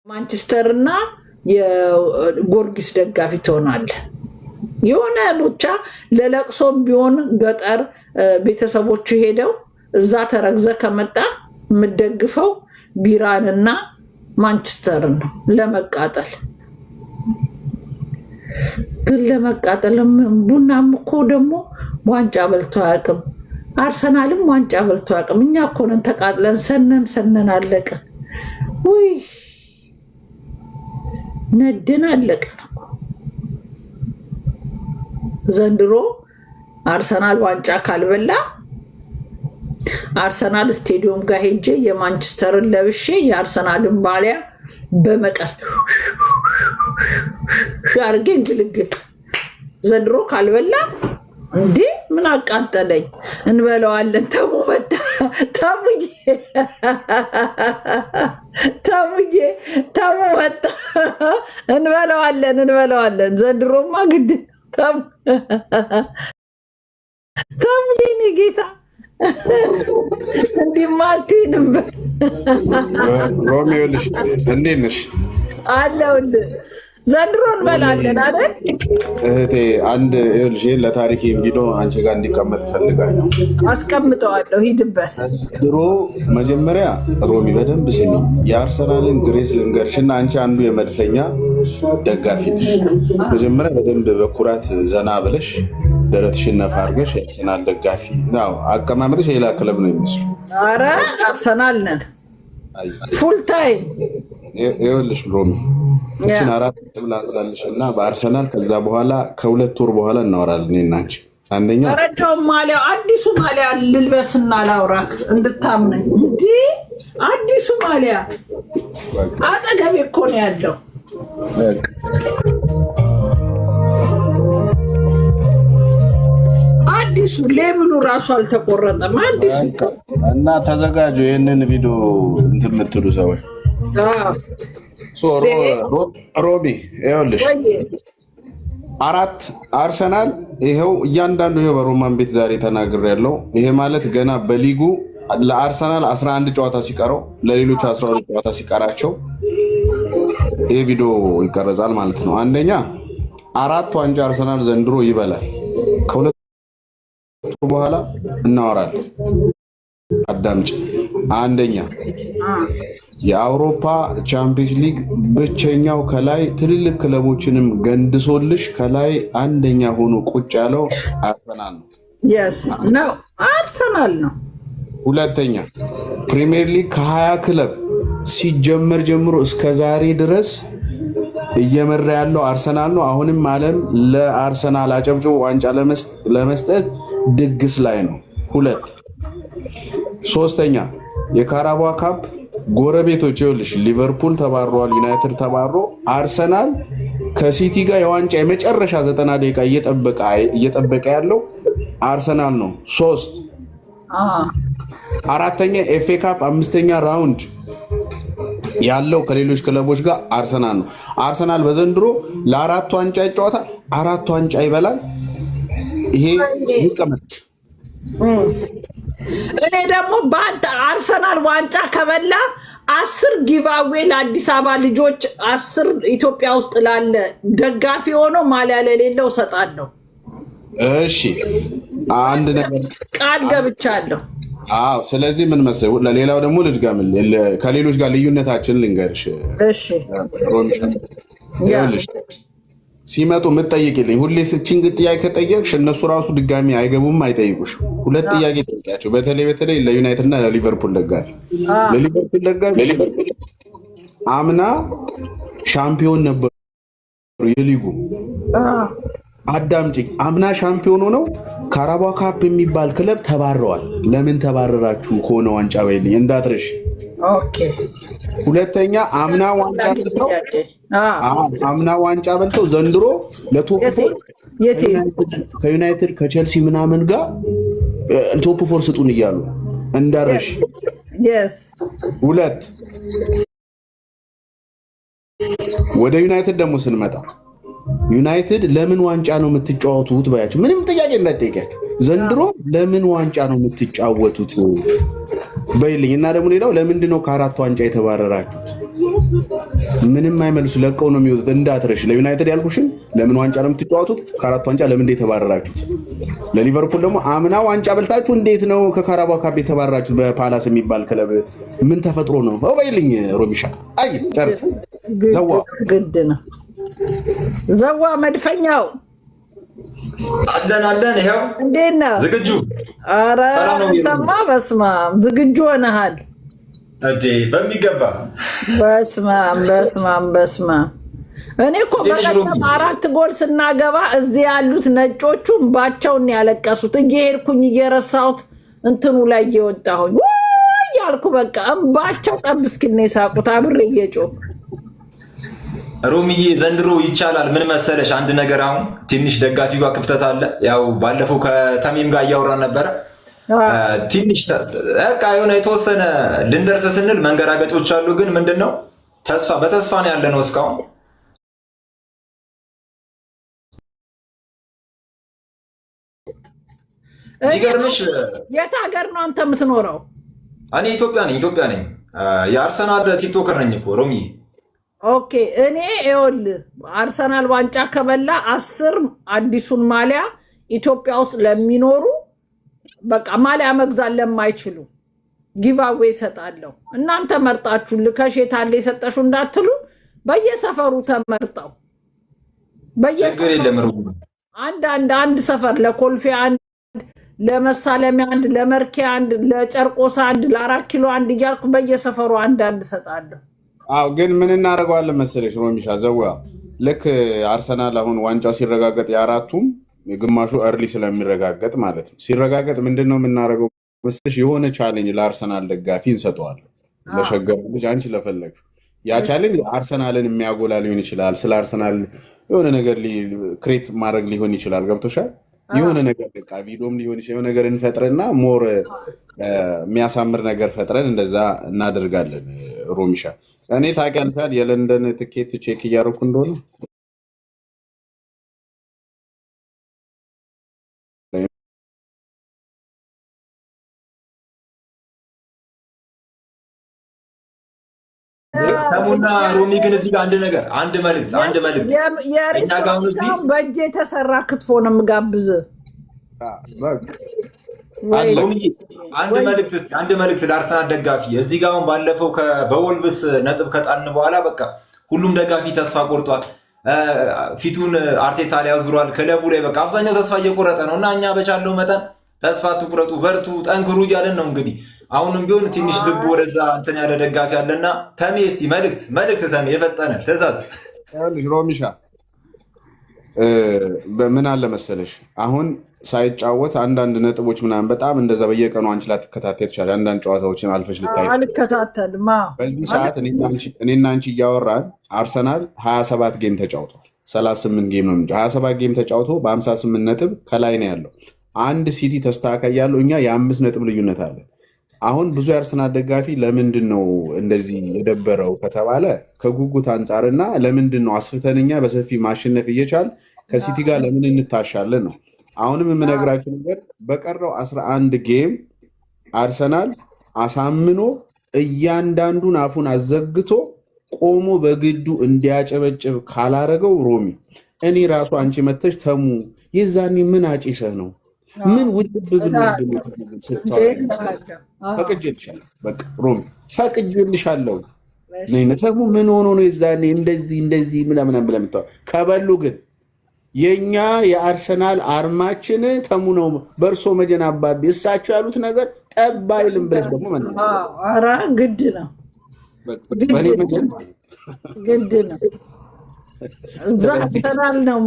ማንቸስተር እና የጎርጊስ ደጋፊ ትሆናለህ። የሆነ ብቻ ለለቅሶም ቢሆን ገጠር ቤተሰቦቹ ሄደው እዛ ተረግዘ ከመጣ የምደግፈው ቢራንና ማንቸስተርን ነው። ለመቃጠል ግን ለመቃጠልም ቡናም እኮ ደግሞ ዋንጫ በልቶ አያውቅም። አርሰናልም ዋንጫ በልቶ አያውቅም። እኛ እኮ ነን ተቃጥለን ሰነን አለቅን። ውይ ነድን አለቅን። ዘንድሮ አርሰናል ዋንጫ ካልበላ አርሰናል ስቴዲየም ጋር ሄጄ የማንቸስተርን ለብሼ የአርሰናልን ባሊያ በመቀስ አርጌ ግልግል። ዘንድሮ ካልበላ እንዴ ምን አቃጠለኝ። እንበለዋለን። ተሙ መጣ። እንበለዋለን። ዘንድሮማ ግድ ተሙዬ እኔ ጌታ እንዲማቴንም ሮሚ ልሽ እንዴት ነሽ? አለሁልህ። ዘንድሮ እንበላለን አይደል እህቴ? አንድ ልሽ ለታሪክ ቪዲዮ አንቺ ጋር እንዲቀመጥ ፈልጋለሁ። አስቀምጠዋለሁ፣ ሂድበት። ድሮ መጀመሪያ ሮሚ በደንብ ስሚ፣ የአርሰናልን ግሬስ ልንገርሽ እና አንቺ አንዱ የመድፈኛ ደጋፊ ነሽ። መጀመሪያ በደንብ በኩራት ዘና ብለሽ ደረትሽን ነፋ አድርገሽ የአርሰናል ደጋፊ ነው። አቀማመጥሽ የሌላ ክለብ ነው የሚመስለው። ኧረ አርሰናል ነን ፉል ታይም። ይኸውልሽ ሮሚ እችን 4 ነጥብ ላንሳልሽ እና በአርሰናል ከዛ በኋላ ከ2 ወር በኋላ እናወራለን እኔ እና አንቺ። አንደኛ ረዳው ማሊያ አዲሱ ማሊያ ልልበስና ላውራክ እንድታምነኝ። እንዲ አዲሱ ማሊያ አጠገቤ እኮ ነው ያለው። አዲሱ ሌብሉ ራሱ አልተቆረጠም። አዲሱ እና ተዘጋጁ ይህንን ቪዲዮ እንትን የምትሉ ሰዎች። ሮሚ ይኸውልሽ 4 አርሰናል ይኸው እያንዳንዱ ይኸው በሮማን ቤት ዛሬ ተናግሬያለሁ። ይሄ ማለት ገና በሊጉ ለአርሰናል 11 ጨዋታ ሲቀረው ለሌሎች 12 ጨዋታ ሲቀራቸው ይሄ ቪዲዮ ይቀረጻል ማለት ነው። አንደኛ 4 ዋንጫ አርሰናል ዘንድሮ ይበላል። ከ2 በኋላ እናወራለን። አዳምጭ። አንደኛ የአውሮፓ ቻምፒየንስ ሊግ ብቸኛው ከላይ ትልልቅ ክለቦችንም ገንድሶልሽ ከላይ አንደኛ ሆኖ ቁጭ ያለው አርሰናል ነው። የስ ነው አርሰናል ነው። ሁለተኛ ፕሪሚየር ሊግ ከ20 ክለብ ሲጀመር ጀምሮ እስከ ዛሬ ድረስ እየመራ ያለው አርሰናል ነው። አሁንም ዓለም ለአርሰናል አጨብጭቦ ዋንጫ ለመስጠት ድግስ ላይ ነው። 2 ሶስተኛ የካራባ ካፕ ጎረቤቶች ይኸውልሽ ሊቨርፑል ተባሯል፣ ዩናይትድ ተባሮ አርሰናል ከሲቲ ጋር የዋንጫ የመጨረሻ 90 ደቂቃ እየጠበቀ ያለው አርሰናል ነው። 3 4ኛ ኤፍኤ ካፕ 5ኛ ራውንድ ያለው ከሌሎች ክለቦች ጋር አርሰናል ነው። አርሰናል በዘንድሮ ለ4 ዋንጫ ይጫወታል፣ 4 ዋንጫ ይበላል። ይሄ ይቀመጥ። እኔ ደግሞ በአንተ አርሰናል ዋንጫ ከበላ 10 ጊቫዌ ለአዲስ አበባ ልጆች 10 ኢትዮጵያ ውስጥ ላለ ደጋፊ ሆኖ ማሊያ ለሌለው እሰጣለሁ። እሺ አንድ ነገር ቃል ገብቻለሁ። አዎ ስለዚህ ምን መሰለኝ፣ ለሌላው ደግሞ ልድገምል፣ ከሌሎች ጋር ልዩነታችን ልንገርሽ። እሺ ይኸውልሽ ሲመጡ የምትጠይቅልኝ ሁሌ ስችን ጥያቄ ከጠየቅሽ እነሱ ራሱ ድጋሚ አይገቡም፣ አይጠይቁሽ። 2 ጥያቄ ጠይቂያቸው። በተለይ ለዩናይትድ እና ለሊቨርፑል ደጋፊ። ለሊቨርፑል ደጋፊ አምና ሻምፒዮን ነበሩ የሊጉ። አዳምጪኝ። አምና ሻምፒዮን ሆነው ካራባ ካፕ የሚባል ክለብ ተባረዋል። ለምን ተባረራችሁ ከሆነ ዋንጫ በይልኝ እንዳትረሽ። ኦኬ። ሁለተኛ አምና ዋንጫ በልተው ዘንድሮ ለቶፕ 4 ከዩናይትድ ከቼልሲ ምናምን ጋር ቶፕ 4 ስጡን እያሉ እንዳረሽ። 2 ወደ ዩናይትድ ደግሞ ስንመጣ ዩናይትድ ለምን ዋንጫ ነው የምትጫወቱት ባያችሁ ምንም ጥያቄ እንዳትጠይቃችሁ። ዘንድሮ ለምን ዋንጫ ነው የምትጫወቱት በይልኝ እና ደግሞ ሌላው ለምንድን ነው ከ4 ዋንጫ የተባረራችሁት? ምንም አይመልሱ ለቀው ነው የሚወጡት። እንዳትረሽ ለዩናይትድ ያልኩሽን ለምን ዋንጫ ነው የምትጫወቱት? ከአራት ዋንጫ ለምን እንዴት ተባረራችሁት? ለሊቨርፑል ደግሞ አምና ዋንጫ በልታችሁ እንዴት ነው ከካራባኦ ካፕ የተባረራችሁት? በፓላስ የሚባል ክለብ ምን ተፈጥሮ ነው? በይልኝ ሮሚሻ። አይ ጨርስ። ዘዋ ግድ ነው ዘዋ መድፈኛው አለን ይሄው እንዴት ነው ዝግጁ? ኧረ አንተማ በስመ አብ ዝግጁ ሆነሃል እንዴ? በሚገባ በስመ አብ። እኔ እኮ በቀደም 4 ጎል ስናገባ እዚህ ያሉት ነጮቹ እንባቸውን ያለቀሱት እየሄድኩኝ እየረሳሁት እንትኑ ላይ እየወጣሁኝ ያልኩ በቃ እንባቸው ጠብ እስኪል ነው የሳቁት አብሬ እየጮህ። ሮሚዬ ዘንድሮ ይቻላል። ምን መሰለሽ አንድ ነገር አሁን ትንሽ ደጋፊ ጋር ክፍተት አለ። ያው ባለፈው ከተሚም ጋር እያወራን ነበረ። ትንሽ በቃ የሆነ የተወሰነ ልንደርስ ስንል መንገራገጮች አሉ። ግን ምንድነው በተስፋ ነው ያለ ነው እስካሁን። ይገርምሽ የት ሀገር ነው አንተ የምትኖረው? እኔ ኢትዮጵያ ነኝ። የአርሰናል ቲክቶከር ነኝ እኮ ሮሚ። ኦኬ እኔ ይኸውልህ አርሰናል ዋንጫ ከበላ 10 አዲሱን ማሊያ ኢትዮጵያ ውስጥ ለሚኖሩ በቃ ማሊያ መግዛት ለማይችሉ ጊቫዌ ይሰጣለሁ። እናንተ መርጣችሁ ልከሼት አለ የሰጠሽው እንዳትሉ በየሰፈሩ ተመርጠው አንድ ሰፈር ለኮልፌ አንድ፣ ለመሳለሚያ አንድ፣ ለመርኬ አንድ፣ ለጨርቆስ አንድ፣ ለ4 ኪሎ አንድ እያልኩ በየሰፈሩ አንድ ሰጣለሁ። አዎ ግን ምን እናደርገዋለን መሰለሽ ሮሚሻ ዘዋ ልክ አርሰናል አሁን ዋንጫው ሲረጋገጥ የአራቱም ግማሹ እርሊ ስለሚረጋገጥ ማለት ነው። ሲረጋገጥ ምንድነው የምናደርገው መሰለሽ የሆነ ቻሌንጅ ለአርሰናል ደጋፊ እንሰጠዋለን። ለሸገር ልጅ አንቺ ለፈለግሽ ያ ቻሌንጅ አርሰናልን የሚያጎላ ሊሆን ይችላል። ስለ አርሰናል የሆነ ነገር ክሬት ማድረግ ሊሆን ይችላል። ገብቶሻል? የሆነ ነገር በቃ ቪዲዮም ሊሆን ይችላል። የሆነ ነገር እንፈጥርና ሞር የሚያሳምር ነገር ፈጥረን እንደዛ እናደርጋለን ሮሚሻ። እኔ ታውቂያለሽ የለንደን ትኬት ቼክ እያደረኩ እንደሆነ ተሙና ሮሚ ግን እዚህ ጋር አንድ መልዕክት በእጅ የተሰራ ክትፎ ነው የምጋብዝ። አንድ መልዕክት ለአርሰናል ደጋፊ እዚህ ጋር አሁን ባለፈው በወልቭስ ነጥብ ከጣልን በኋላ በቃ ሁሉም ደጋፊ ተስፋ ቆርጧል። ፊቱን አርቴታ ላይ አዙሯል። ክለቡ ላይ በቃ አብዛኛው ተስፋ እየቆረጠ ነው እና እኛ በቻለው መጠን ተስፋ ትቁረጡ፣ በርቱ፣ ጠንክሩ እያለን ነው። እንግዲህ አሁንም ቢሆን ትንሽ ልብ ወደዛ እንትን ያለ ደጋፊ አለና ተሜ እስቲ መልዕክት ተሜ የፈጠነ ትእዛዝ ሮሚሻ ምን አለ መሰለሽ አሁን ሳይጫወት አንዳንድ ነጥቦች ምናምን በጣም እንደዛ በየቀኑ አንቺ ላትከታተል ትችላለሽ። አንዳንድ ጨዋታዎችን አልፈሽ ልታይ አልከታተልም። በዚህ ሰዓት እኔና አንቺ እያወራን አርሰናል 27 ጌም ተጫውቷል። 38 ጌም ነው 27 ጌም ተጫውቶ በ58 ነጥብ ከላይ ነው ያለው። አንድ ሲቲ ተስተካካይ ያለው እኛ የ5 ነጥብ ልዩነት አለ። አሁን ብዙ የአርሰናል ደጋፊ ለምንድን ነው እንደዚህ የደበረው ከተባለ ከጉጉት አንጻርና ለምንድን ነው አስፍተንኛ በሰፊ ማሸነፍ እየቻል ከሲቲ ጋር ለምን እንታሻለን ነው። አሁንም የምነግራችሁ ነገር በቀረው 11 ጌም አርሰናል አሳምኖ እያንዳንዱን አፉን አዘግቶ ቆሞ በግዱ እንዲያጨበጭብ ካላረገው ሮሚ እኔ ራሱ አንቺ መተሽ ተሙ የዛኔ ምን አጭሰህ ነው ምን ውድብ ፈቅጄልሻለሁ። በቃ ሮሚ ፈቅጄልሻለሁ። ተሙ ምን ሆኖ ነው የዛኔ እንደዚህ ምናምን ብለህ የምታወራው? ከበሉ ግን የኛ የአርሰናል አርማችን ተሙ ነው። በእርሶ መጀን አባቢ እሳቸው ያሉት ነገር ጠብ አይልም ብለሽ ደግሞ ኧረ ግድ ነው ግድ ነው። እዛ አርሰናል ነው